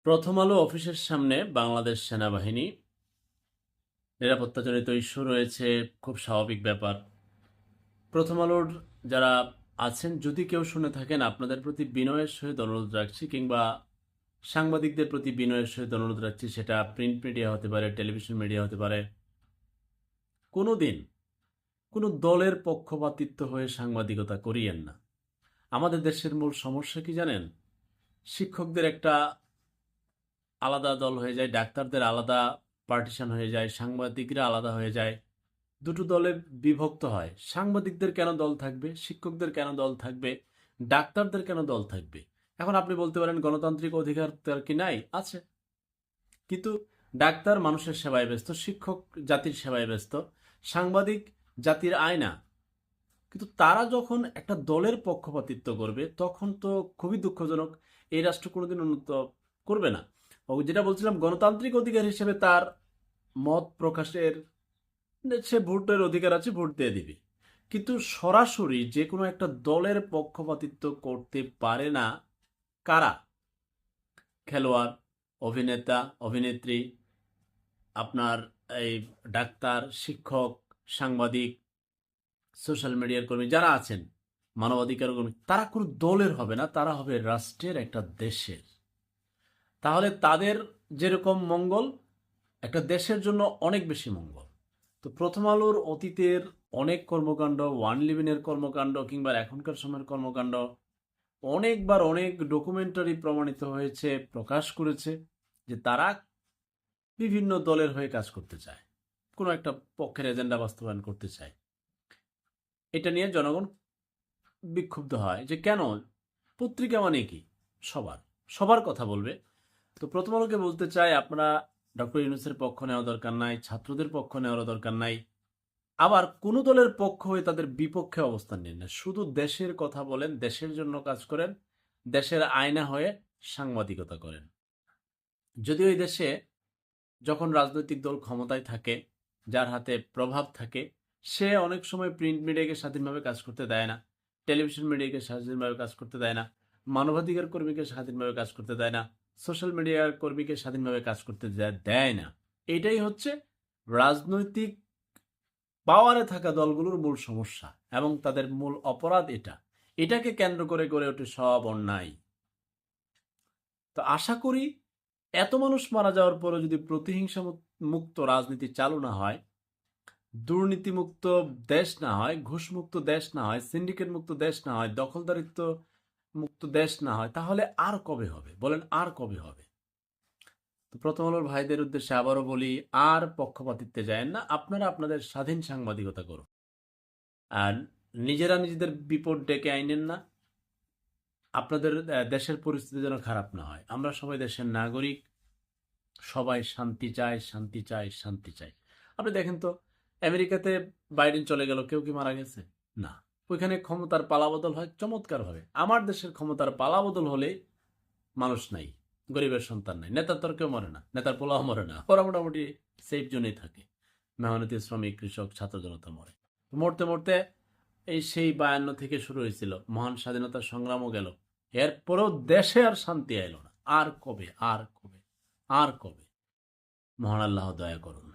প্রথম আলো অফিসের সামনে বাংলাদেশ সেনাবাহিনী নিরাপত্তাজনিত ইস্যু রয়েছে, খুব স্বাভাবিক ব্যাপার। প্রথম আলোর যারা আছেন, যদি কেউ শুনে থাকেন, আপনাদের প্রতি বিনয়ের সহিত অনুরোধ রাখছি, কিংবা সাংবাদিকদের প্রতি বিনয়ের সহিত অনুরোধ রাখছি, সেটা প্রিন্ট মিডিয়া হতে পারে, টেলিভিশন মিডিয়া হতে পারে, কোনো দিন কোনো দলের পক্ষপাতিত্ব হয়ে সাংবাদিকতা করিয়েন না। আমাদের দেশের মূল সমস্যা কি জানেন? শিক্ষকদের একটা আলাদা দল হয়ে যায়, ডাক্তারদের আলাদা পার্টিশন হয়ে যায়, সাংবাদিকরা আলাদা হয়ে যায়, দুটো দলে বিভক্ত হয়। সাংবাদিকদের কেন দল থাকবে? শিক্ষকদের কেন দল থাকবে? ডাক্তারদের কেন দল থাকবে? এখন আপনি বলতে পারেন, গণতান্ত্রিক অধিকার তার কি নাই? আছে। কিন্তু ডাক্তার মানুষের সেবায় ব্যস্ত, শিক্ষক জাতির সেবায় ব্যস্ত, সাংবাদিক জাতির আয়না। কিন্তু তারা যখন একটা দলের পক্ষপাতিত্ব করবে, তখন তো খুবই দুঃখজনক। এই রাষ্ট্র কোনোদিন উন্নত করবে না। ও যেটা বলছিলাম, গণতান্ত্রিক অধিকার হিসেবে তার মত প্রকাশের, সে ভোটের অধিকার আছে, ভোট দিয়ে দিবে। কিন্তু সরাসরি যে কোনো একটা দলের পক্ষপাতিত্ব করতে পারে না। কারা? খেলোয়াড়, অভিনেতা, অভিনেত্রী, আপনার এই ডাক্তার, শিক্ষক, সাংবাদিক, সোশ্যাল মিডিয়ার কর্মী যারা আছেন, মানবাধিকার কর্মী, তারা কোনো দলের হবে না, তারা হবে রাষ্ট্রের, একটা দেশের। তাহলে তাদের যেরকম মঙ্গল, একটা দেশের জন্য অনেক বেশি মঙ্গল। তো প্রথম আলোর অতীতের অনেক কর্মকাণ্ড, ওয়ান লিভিনের কর্মকাণ্ড, কিংবা এখনকার সময়ের কর্মকাণ্ড অনেকবার অনেক ডকুমেন্টারি প্রমাণিত হয়েছে, প্রকাশ করেছে যে তারা বিভিন্ন দলের হয়ে কাজ করতে চায়, কোনো একটা পক্ষের এজেন্ডা বাস্তবায়ন করতে চায়। এটা নিয়ে জনগণ বিক্ষুব্ধ হয় যে কেন? পত্রিকা মানে কি? সবার সবার কথা বলবে। তো প্রথম আলোকে বলতে চাই, আপনারা ডক্টর ইউনূসের পক্ষ নেওয়া দরকার নাই, ছাত্রদের পক্ষ নেওয়ার দরকার নাই, আবার কোনো দলের পক্ষ হয়ে তাদের বিপক্ষে অবস্থান নেন না। শুধু দেশের কথা বলেন, দেশের জন্য কাজ করেন, দেশের আয়না হয়ে সাংবাদিকতা করেন। যদিও এই দেশে যখন রাজনৈতিক দল ক্ষমতায় থাকে, যার হাতে প্রভাব থাকে, সে অনেক সময় প্রিন্ট মিডিয়াকে স্বাধীনভাবে কাজ করতে দেয় না, টেলিভিশন মিডিয়াকে স্বাধীনভাবে কাজ করতে দেয় না, মানবাধিকার কর্মীকে স্বাধীনভাবে কাজ করতে দেয় না, সোশ্যাল মিডিয়ার কর্মীকে স্বাধীনভাবে কাজ করতে দেয় না। এটাই হচ্ছে রাজনৈতিক পাওয়ারে থাকা দলগুলোর মূল সমস্যা, এবং তাদের মূল অপরাধ এটা। এটাকে কেন্দ্র করে গড়ে ওঠে সব অন্যায়। তো আশা করি এত মানুষ মারা যাওয়ার পরও যদি প্রতিহিংসা মুক্ত রাজনীতি চালু না হয়, দুর্নীতিমুক্ত দেশ না হয়, ঘুষমুক্ত দেশ না হয়, সিন্ডিকেট মুক্ত দেশ না হয়, দখলদারিত্ব মুক্ত দেশ না হয়, তাহলে আর কবে হবে বলেন? আর কবে হবে? তো প্রথম আলোর ভাইদের উদ্দেশ্যে আবারও বলি, আর পক্ষপাতিত্বে যায় না, আপনারা আপনাদের স্বাধীন সাংবাদিকতা করুন। আর নিজেরা নিজেদের বিপদ ডেকে আইনেন না। আপনাদের দেশের পরিস্থিতি যেন খারাপ না হয়। আমরা সবাই দেশের নাগরিক, সবাই শান্তি চায়, শান্তি চায়, শান্তি চায়। আপনি দেখেন তো, আমেরিকাতে বাইডেন চলে গেল, কেউ কি মারা গেছে? না। ওইখানে ক্ষমতার পালাবদল হয় চমৎকারভাবে। আমার দেশের ক্ষমতার পালাবদল হলে মানুষ নাই, গরিবের সন্তান নাই, নেতার তোর কেউ মরে না, নেতার পোলাও মরে না, ওরা মোটামুটি সেফ জোনেই থাকে। মেহনতি শ্রমিক, কৃষক, ছাত্র জনতা মরে। মরতে মরতে এই সেই 52 থেকে শুরু হয়েছিল, মহান স্বাধীনতা সংগ্রামও গেল, এরপরেও দেশে আর শান্তি এলো না। আর কবে? আর কবে? আর কবে? মহান আল্লাহ দয়া করুন।